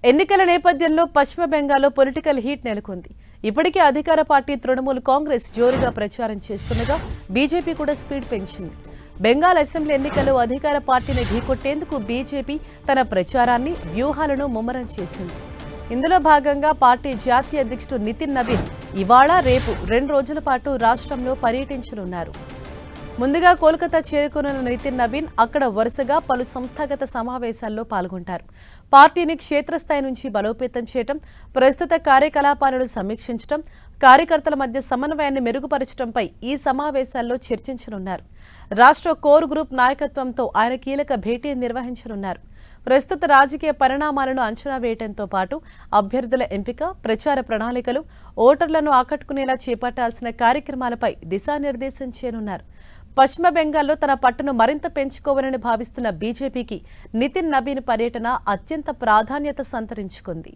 ఎన్నికల నేపథ్యంలో పశ్చిమ బెంగాల్లో పొలిటికల్ హీట్ నెలకొంది. ఇప్పటికే అధికార పార్టీ తృణమూల్ కాంగ్రెస్ జోరుగా ప్రచారం చేస్తుండగా బీజేపీ కూడా స్పీడ్ పెంచింది. బెంగాల్ అసెంబ్లీ ఎన్నికల్లో అధికార పార్టీని ఢీకొట్టేందుకు బీజేపీ తన ప్రచారాన్ని, వ్యూహాలను ముమ్మరం చేసింది. ఇందులో భాగంగా పార్టీ జాతీయ అధ్యక్షుడు నితిన్ నబీన్ ఇవాళ, రేపు 2 రోజుల పాటు రాష్ట్రంలో పర్యటించనున్నారు. ముందుగా కోల్కతా చేరుకున్న నితిన్ నబీన్ అక్కడ వరుసగా పలు సంస్థాగత సమావేశాల్లో పాల్గొంటారు. పార్టీని క్షేత్రస్థాయి నుంచి బలోపేతం చేయడం, ప్రస్తుత కార్యకలాపాలను సమీక్షించడం, కార్యకర్తల మధ్య సమన్వయాన్ని మెరుగుపరచడంపై ఈ సమావేశాల్లో చర్చించనున్నారు. రాష్ట్ర కోర్ గ్రూప్ నాయకత్వంతో ఆయన కీలక భేటీ నిర్వహించనున్నారు. ప్రస్తుత రాజకీయ పరిణామాలను అంచనా వేయడంతో పాటు అభ్యర్థుల ఎంపిక, ప్రచార ప్రణాళికలు, ఓటర్లను ఆకట్టుకునేలా చేపట్టాల్సిన కార్యక్రమాలపై దిశానిర్దేశం చేయనున్నారు. పశ్చిమ బెంగాల్లో తన పట్టును మరింత పెంచుకోవాలని భావిస్తున్న బీజేపీకి నితిన్ నబీన్ పర్యటన అత్యంత ప్రాధాన్యత సంతరించుకుంది.